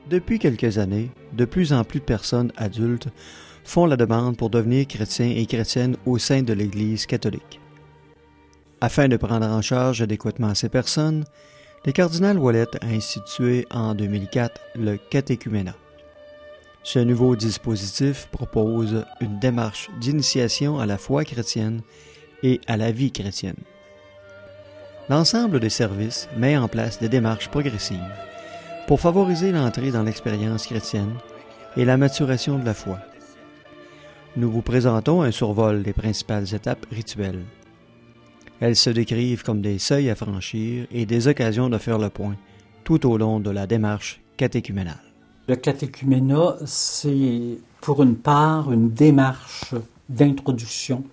Depuis quelques années, de plus en plus de personnes adultes font la demande pour devenir chrétiens et chrétiennes au sein de l'Église catholique. Afin de prendre en charge adéquatement ces personnes, le cardinal Ouellet a institué en 2004 le catéchuménat. Ce nouveau dispositif propose une démarche d'initiation à la foi chrétienne et à la vie chrétienne. L'ensemble des services met en place des démarches progressives pour favoriser l'entrée dans l'expérience chrétienne et la maturation de la foi. Nous vous présentons un survol des principales étapes rituelles. Elles se décrivent comme des seuils à franchir et des occasions de faire le point tout au long de la démarche catéchuménale. Le catéchuménat, c'est pour une part une démarche d'introduction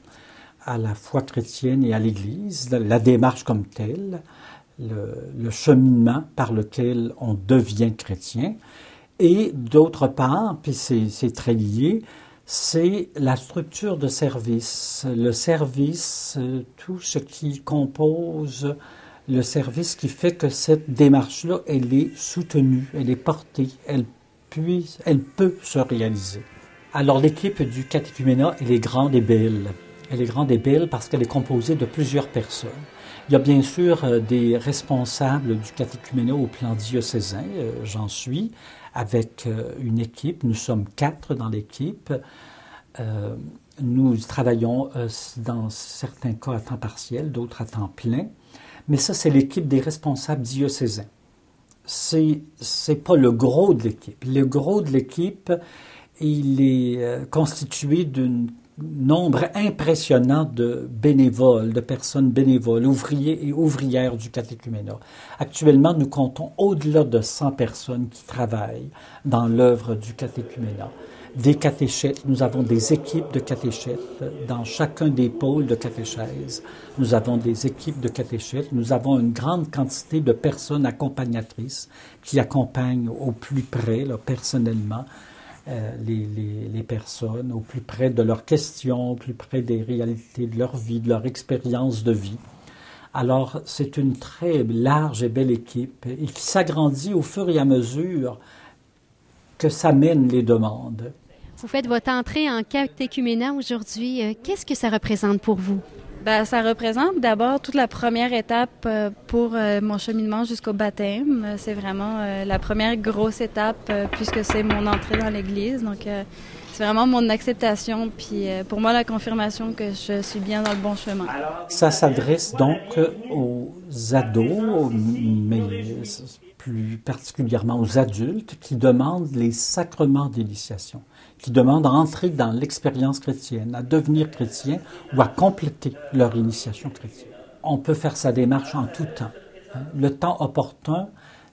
à la foi chrétienne et à l'Église, la démarche comme telle, le cheminement par lequel on devient chrétien. Et d'autre part, puis c'est très lié, c'est la structure de service, le service, tout ce qui compose le service qui fait que cette démarche-là, elle est soutenue, elle est portée, elle peut se réaliser. Alors l'équipe du catéchuménat, elle est grande et belle. Elle est grande et belle parce qu'elle est composée de plusieurs personnes. Il y a bien sûr des responsables du catéchuménat au plan diocésain, j'en suis, avec une équipe. Nous sommes 4 dans l'équipe. Nous travaillons dans certains cas à temps partiel, d'autres à temps plein. Mais ça, c'est l'équipe des responsables diocésains. C'est pas le gros de l'équipe. Le gros de l'équipe, il est constitué d'un nombre impressionnant de bénévoles, de personnes bénévoles, ouvriers et ouvrières du catéchuménat. Actuellement, nous comptons au-delà de 100 personnes qui travaillent dans l'œuvre du catéchuménat. Des catéchètes, nous avons des équipes de catéchètes dans chacun des pôles de catéchèse. Nous avons des équipes de catéchètes, nous avons une grande quantité de personnes accompagnatrices qui accompagnent au plus près, là, personnellement, les personnes, au plus près de leurs questions, au plus près des réalités de leur vie, de leur expérience de vie. Alors, c'est une très large et belle équipe et qui s'agrandit au fur et à mesure que s'amènent les demandes. Vous faites votre entrée en catéchuménat aujourd'hui. Qu'est-ce que ça représente pour vous? Bien, ça représente d'abord toute la première étape pour mon cheminement jusqu'au baptême. C'est vraiment la première grosse étape puisque c'est mon entrée dans l'Église. Donc, c'est vraiment mon acceptation. Puis, pour moi, la confirmation que je suis bien dans le bon chemin. Ça s'adresse donc aux ados, mais plus particulièrement aux adultes qui demandent les sacrements d'initiation, qui demandent à entrer dans l'expérience chrétienne, à devenir chrétien ou à compléter leur initiation chrétienne. On peut faire sa démarche en tout temps. Le temps opportun,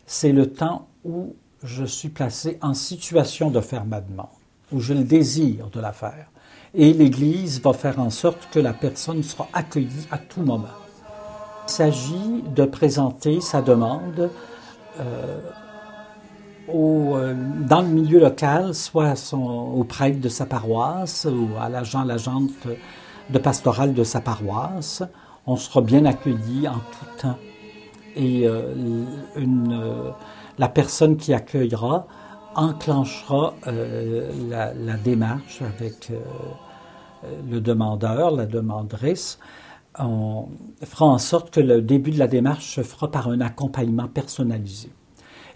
c'est le temps où je suis placé en situation de faire ma demande, où j'ai le désir de la faire. Et l'Église va faire en sorte que la personne sera accueillie à tout moment. Il s'agit de présenter sa demande dans le milieu local, soit au prêtre de sa paroisse ou à l'agente de pastorale de sa paroisse. On sera bien accueilli en tout temps. Et la personne qui accueillera enclenchera la démarche avec le demandeur, la demanderesse. On fera en sorte que le début de la démarche se fera par un accompagnement personnalisé.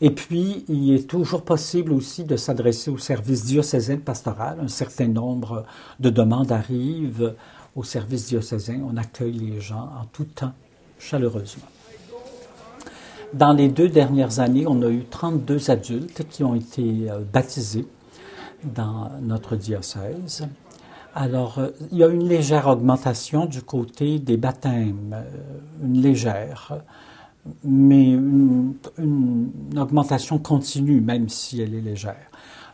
Et puis, il est toujours possible aussi de s'adresser au service diocésain pastoral. Un certain nombre de demandes arrivent au service diocésain. On accueille les gens en tout temps, chaleureusement. Dans les 2 dernières années, on a eu 32 adultes qui ont été baptisés dans notre diocèse. Alors, il y a une légère augmentation du côté des baptêmes, une légère, mais une augmentation continue, même si elle est légère.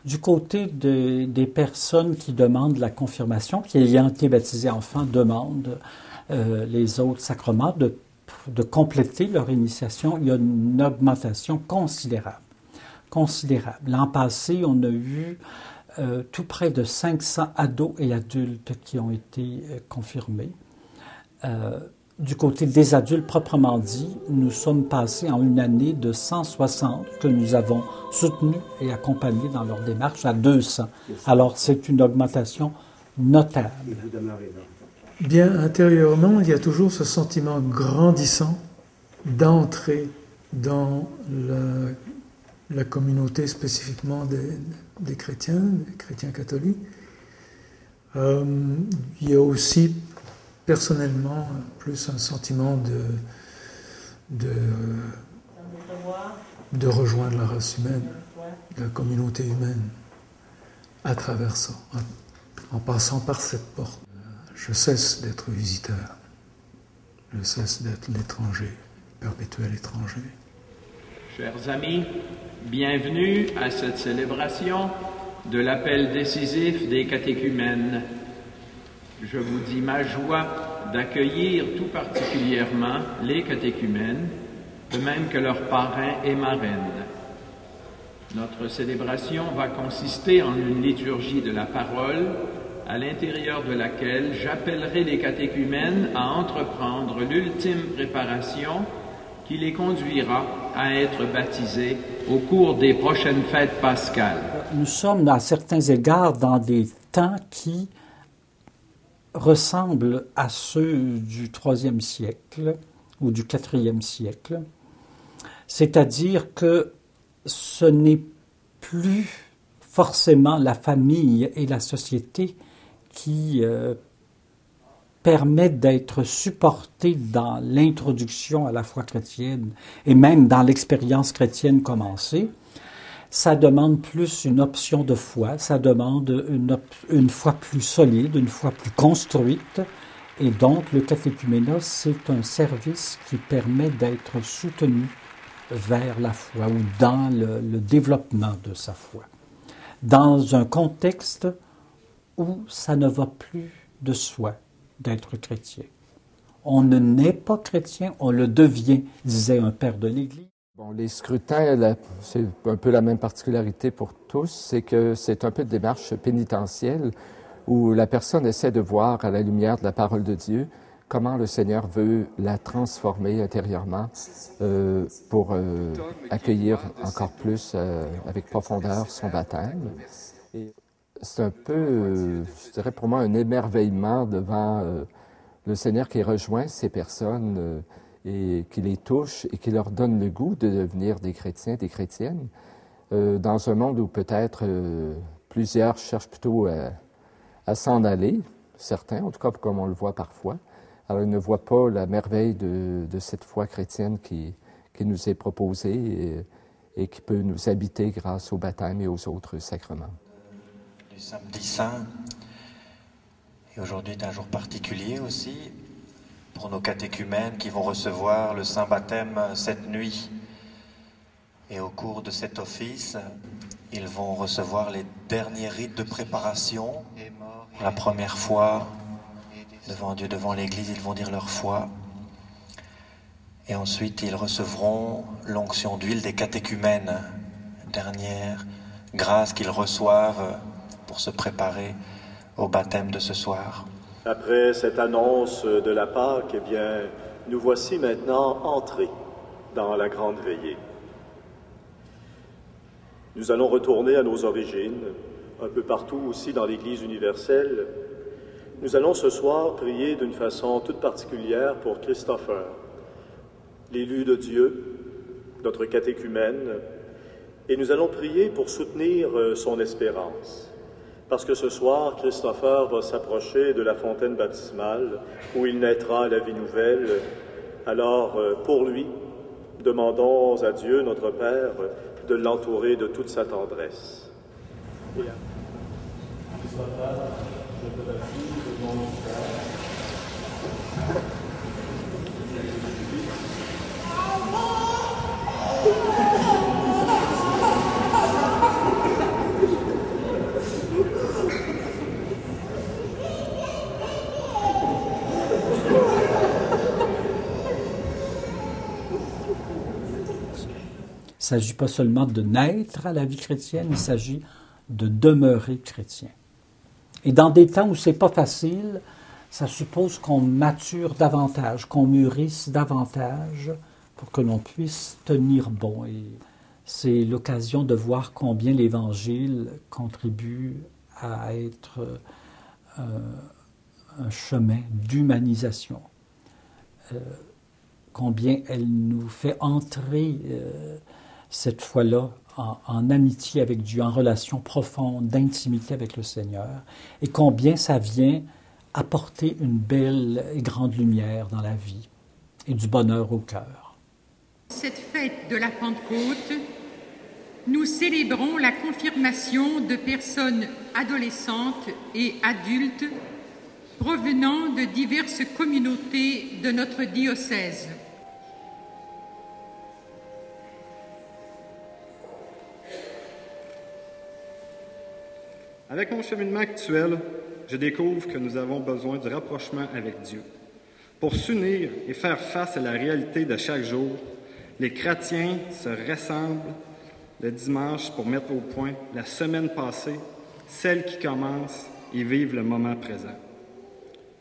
Du côté des personnes qui demandent la confirmation, qui ayant été baptisées enfants, demandent les autres sacrements, de compléter leur initiation, il y a une augmentation considérable. L'an passé, on a eu tout près de 500 ados et adultes qui ont été confirmés. du côté des adultes proprement dit, nous sommes passés en une année de 160 que nous avons soutenus et accompagnés dans leur démarche à 200. Alors, c'est une augmentation notable. Bien, intérieurement, il y a toujours ce sentiment grandissant d'entrer dans la communauté spécifiquement des chrétiens catholiques. Il y a aussi personnellement plus un sentiment de rejoindre la race humaine, la communauté humaine, à travers ça, en passant par cette porte. Je cesse d'être visiteur, je cesse d'être l'étranger, perpétuel étranger. Chers amis, bienvenue à cette célébration de l'appel décisif des catéchumènes. Je vous dis ma joie d'accueillir tout particulièrement les catéchumènes, de même que leurs parrains et marraines. Notre célébration va consister en une liturgie de la parole, à l'intérieur de laquelle j'appellerai les catéchumènes à entreprendre l'ultime préparation qui les conduira à être baptisés au cours des prochaines fêtes pascales. Nous sommes, à certains égards, dans des temps qui ressemblent à ceux du IIIe siècle ou du IVe siècle. C'est-à-dire que ce n'est plus forcément la famille et la société qui permettent d'être supportés dans l'introduction à la foi chrétienne et même dans l'expérience chrétienne commencée. Ça demande plus une option de foi, ça demande une foi plus solide, une foi plus construite. Et donc, le catéchuménat, c'est un service qui permet d'être soutenu vers la foi ou dans le développement de sa foi. Dans un contexte où ça ne va plus de soi d'être chrétien. On ne naît pas chrétien, on le devient, disait un père de l'Église. Bon, les scrutins, c'est un peu la même particularité pour tous, c'est que c'est un peu de démarche pénitentielle où la personne essaie de voir à la lumière de la parole de Dieu comment le Seigneur veut la transformer intérieurement pour accueillir encore plus avec profondeur son baptême. Et c'est un peu, je dirais pour moi, un émerveillement devant le Seigneur qui rejoint ces personnes et qui les touche et qui leur donne le goût de devenir des chrétiens, des chrétiennes, dans un monde où peut-être plusieurs cherchent plutôt à s'en aller, certains, en tout cas comme on le voit parfois. Alors ils ne voient pas la merveille de cette foi chrétienne qui nous est proposée et qui peut nous habiter grâce au baptême et aux autres sacrements. Du samedi saint, et aujourd'hui est un jour particulier aussi pour nos catéchumènes qui vont recevoir le saint baptême cette nuit. Et au cours de cet office, ils vont recevoir les derniers rites de préparation. Pour la première fois, devant Dieu, devant l'Église, ils vont dire leur foi. Et ensuite, ils recevront l'onction d'huile des catéchumènes, dernière grâce qu'ils reçoivent pour se préparer au baptême de ce soir. Après cette annonce de la Pâque, eh bien, nous voici maintenant entrés dans la grande veillée. Nous allons retourner à nos origines, un peu partout aussi dans l'Église universelle. Nous allons ce soir prier d'une façon toute particulière pour Christopher, l'élu de Dieu, notre catéchumène, et nous allons prier pour soutenir son espérance. Parce que ce soir, Christopher va s'approcher de la fontaine baptismale où il naîtra la vie nouvelle. Alors, pour lui, demandons à Dieu, notre Père, de l'entourer de toute sa tendresse. Christopher, je te baptise au nom du Père. Il ne s'agit pas seulement de naître à la vie chrétienne, il s'agit de demeurer chrétien. Et dans des temps où ce n'est pas facile, ça suppose qu'on mature davantage, qu'on mûrisse davantage pour que l'on puisse tenir bon. Et c'est l'occasion de voir combien l'Évangile contribue à être un chemin d'humanisation. Combien elle nous fait entrer cette fois-là en amitié avec Dieu, en relation profonde, d'intimité avec le Seigneur, et combien ça vient apporter une belle et grande lumière dans la vie et du bonheur au cœur. Cette fête de la Pentecôte, nous célébrons la confirmation de personnes adolescentes et adultes provenant de diverses communautés de notre diocèse. Avec mon cheminement actuel, je découvre que nous avons besoin du rapprochement avec Dieu. Pour s'unir et faire face à la réalité de chaque jour, les chrétiens se rassemblent le dimanche pour mettre au point la semaine passée, celle qui commence et vivre le moment présent.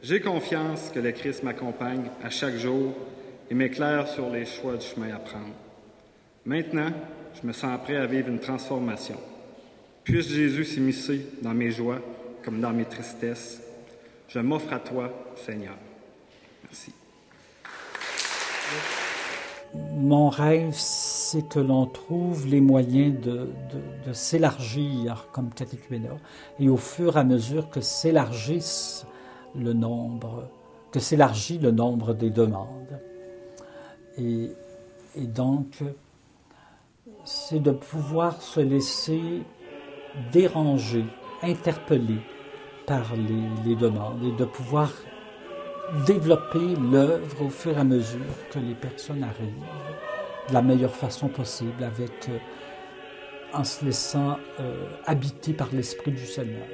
J'ai confiance que le Christ m'accompagne à chaque jour et m'éclaire sur les choix du chemin à prendre. Maintenant, je me sens prêt à vivre une transformation. Puisse Jésus s'immiscer dans mes joies comme dans mes tristesses. Je m'offre à toi, Seigneur. Merci. Mon rêve, c'est que l'on trouve les moyens de s'élargir comme catéchuménat, et au fur et à mesure que s'élargit le nombre des demandes. Et donc, c'est de pouvoir se laisser déranger, interpeller par les demandes, et de pouvoir développer l'œuvre au fur et à mesure que les personnes arrivent de la meilleure façon possible, en se laissant habiter par l'Esprit du Seigneur.